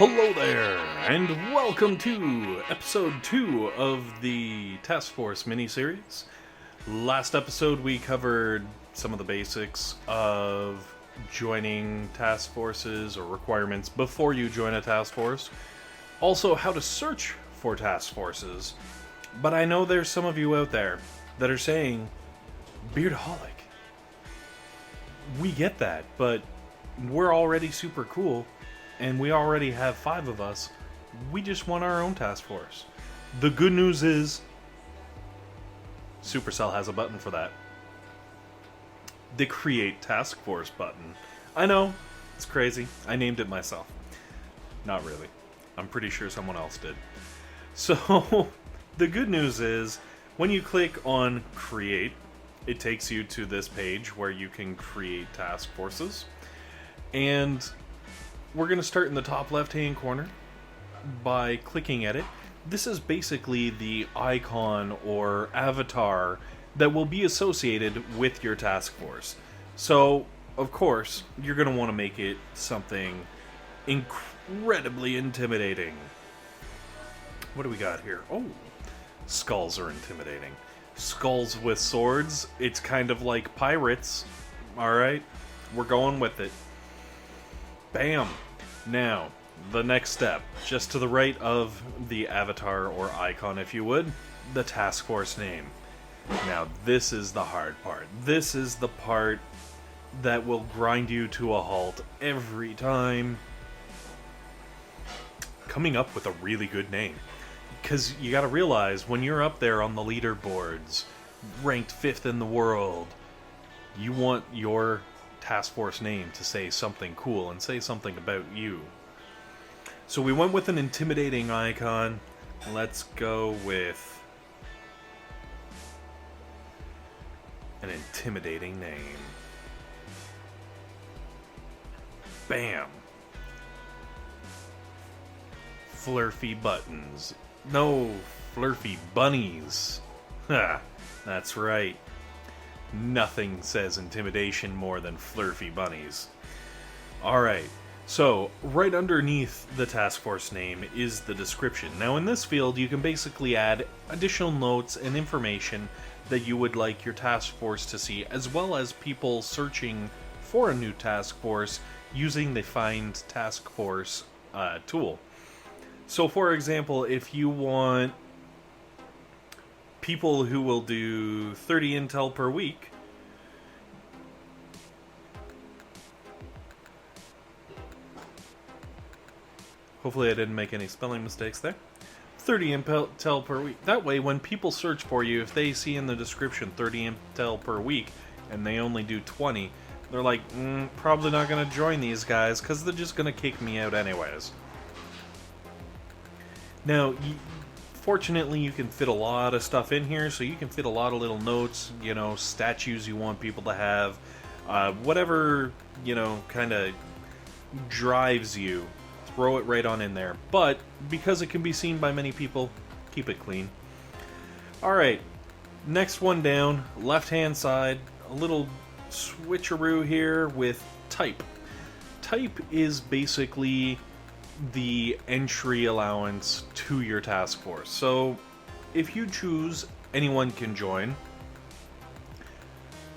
Hello there, and welcome to episode 2 of the Task Force miniseries. Last episode we covered some of the basics of joining task forces or requirements before you join a task force. Also, how to search for task forces. But I know there's some of you out there that are saying, Beardaholic, we get that, but we're already super cool. And we already have 5 of us. We just want our own task force. The good news is, Supercell has a button for that. The Create Task Force button. I know, it's crazy. I named it myself. Not really. I'm pretty sure someone else did. So, the good news is, when you click on Create, it takes you to this page where you can create task forces. And we're going to start in the top left-hand corner by clicking at it. This is basically the icon or avatar that will be associated with your task force. So, of course, you're going to want to make it something incredibly intimidating. What do we got here? Oh, skulls are intimidating. Skulls with swords, it's kind of like pirates. Alright, we're going with it. Bam! Now, the next step, just to the right of the avatar or icon, if you would, the task force name. Now, this is the hard part. This is the part that will grind you to a halt every time. Coming up with a really good name. Because you gotta realize, when you're up there on the leaderboards, ranked 5th in the world, you want your task force name to say something cool and say something about you. So we went with an intimidating icon. Let's go with an intimidating name. Bam. Flurfy buttons. No, flurfy bunnies. Ha, that's right. Nothing says intimidation more than flurfy bunnies. Alright, so right underneath the task force name is the description. Now in this field you can basically add additional notes and information that you would like your task force to see, as well as people searching for a new task force using the Find Task Force tool. So for example, if you want people who will do 30 intel per week, hopefully I didn't make any spelling mistakes there, 30 intel per week. That way, when people search for you, if they see in the description 30 intel per week, and they only do 20, they're like, probably not going to join these guys, because they're just going to kick me out anyways. Now, fortunately, you can fit a lot of stuff in here, so you can fit a lot of little notes, statues you want people to have, whatever, kind of drives you, throw it right on in there. But, because it can be seen by many people, keep it clean. Alright, next one down, left-hand side, a little switcheroo here with type. Type is basically the entry allowance to your task force. So if you choose anyone can join,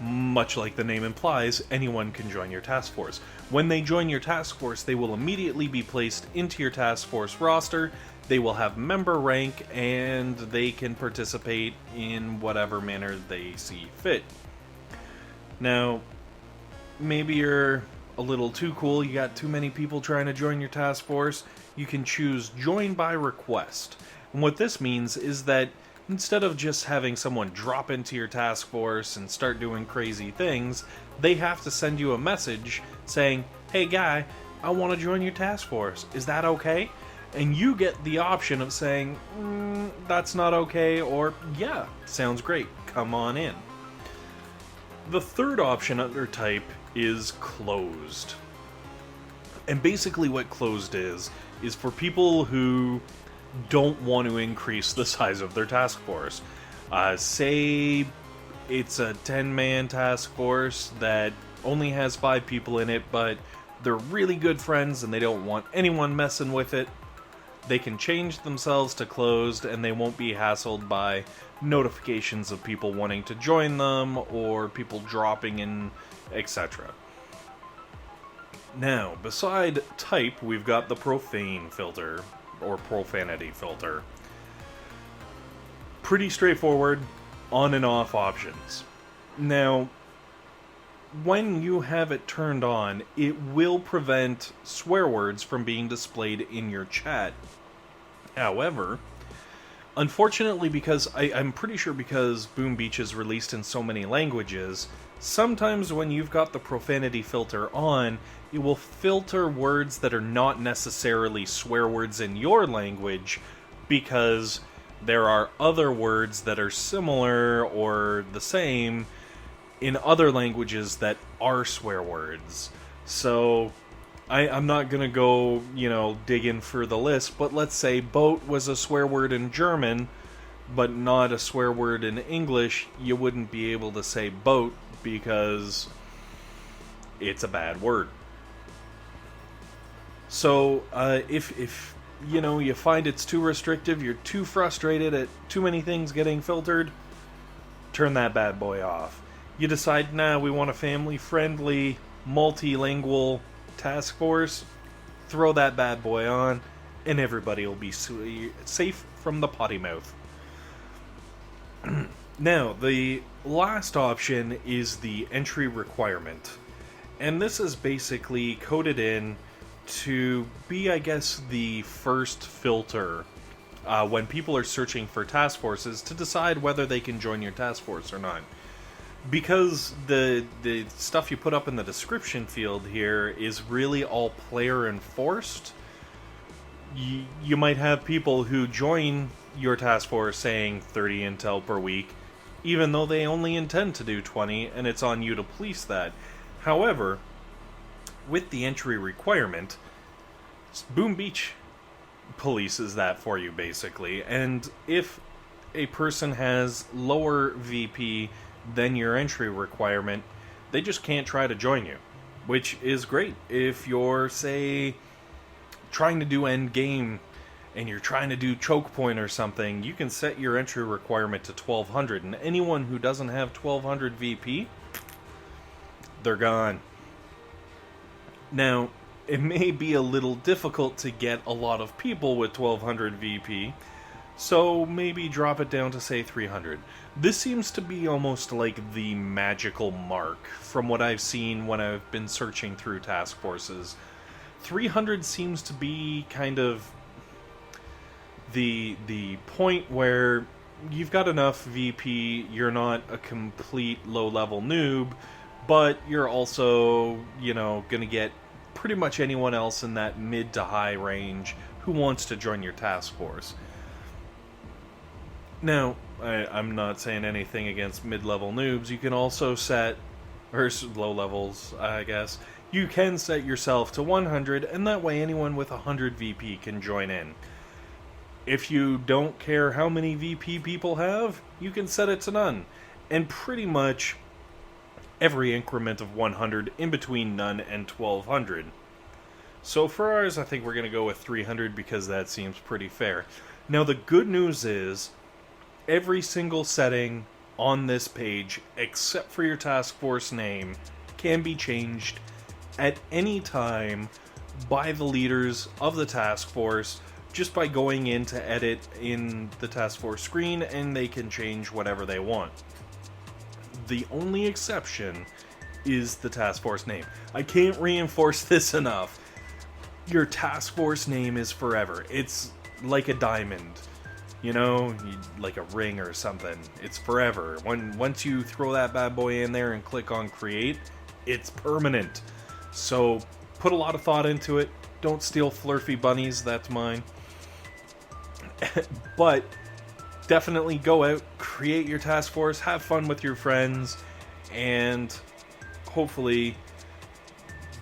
much like the name implies, anyone can join your task force. When they join your task force, they will immediately be placed into your task force roster. They will have member rank, and they can participate in whatever manner they see fit. Now, maybe you're a little too cool, you got too many people trying to join your task force, you can choose Join by Request. And what this means is that instead of just having someone drop into your task force and start doing crazy things, they have to send you a message saying, hey guy, I want to join your task force, is that okay? And you get the option of saying, that's not okay, or yeah, sounds great, come on in. The third option under type is closed. And basically what closed is for people who don't want to increase the size of their task force. Say it's a 10-man task force that only has 5 people in it, but they're really good friends and they don't want anyone messing with it, they can change themselves to closed and they won't be hassled by notifications of people wanting to join them or people dropping in, etc. Now, beside type, we've got the Profane Filter, or Profanity Filter. Pretty straightforward, on and off options. Now, when you have it turned on, it will prevent swear words from being displayed in your chat. However, unfortunately, because I'm pretty sure because Boom Beach is released in so many languages, sometimes when you've got the profanity filter on, it will filter words that are not necessarily swear words in your language, because there are other words that are similar or the same in other languages that are swear words. So I'm not going to go, dig in for the list, but let's say boat was a swear word in German, but not a swear word in English. You wouldn't be able to say boat because it's a bad word. So if you find it's too restrictive, you're too frustrated at too many things getting filtered, turn that bad boy off. You decide, we want a family-friendly, multilingual task force, throw that bad boy on, and everybody will be safe from the potty mouth. Now, the last option is the entry requirement. And this is basically coded in to be, I guess, the first filter when people are searching for task forces to decide whether they can join your task force or not. Because the stuff you put up in the description field here is really all player enforced, you might have people who join your task force saying 30 intel per week, even though they only intend to do 20, and it's on you to police that. However, with the entry requirement, Boom Beach polices that for you, basically. And if a person has lower VP than your entry requirement, they just can't try to join you, which is great. If you're, say, trying to do end game and you're trying to do choke point or something, you can set your entry requirement to 1200, and anyone who doesn't have 1200 VP, they're gone. Now, it may be a little difficult to get a lot of people with 1200 VP, so maybe drop it down to, say, 300. This seems to be almost like the magical mark from what I've seen when I've been searching through task forces. 300 seems to be kind of the point where you've got enough VP, you're not a complete low-level noob, but you're also, gonna get pretty much anyone else in that mid to high range who wants to join your task force. Now, I'm not saying anything against mid-level noobs. You can also set, or low levels, I guess, you can set yourself to 100, and that way anyone with 100 VP can join in. If you don't care how many VP people have, you can set it to none. And pretty much every increment of 100 in between none and 1200. So for ours, I think we're going to go with 300 because that seems pretty fair. Now the good news is, every single setting on this page, except for your task force name, can be changed at any time by the leaders of the task force just by going in to edit in the task force screen, and they can change whatever they want. The only exception is the task force name. I can't reinforce this enough. Your task force name is forever. It's like a diamond. Like a ring or something. It's forever. Once you throw that bad boy in there and click on create, it's permanent. So put a lot of thought into it. Don't steal Flurfy bunnies, that's mine. But definitely go out, create your task force, have fun with your friends, and hopefully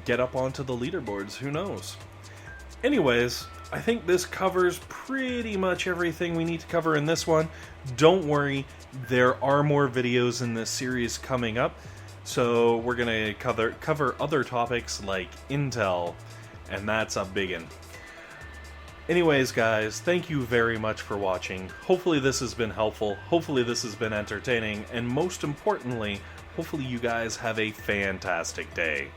get up onto the leaderboards. Who knows? Anyways, I think this covers pretty much everything we need to cover in this one. Don't worry, there are more videos in this series coming up. So we're gonna cover other topics like Intel, and that's a biggin. Anyways, guys, thank you very much for watching. Hopefully this has been helpful, hopefully this has been entertaining, and most importantly, hopefully you guys have a fantastic day.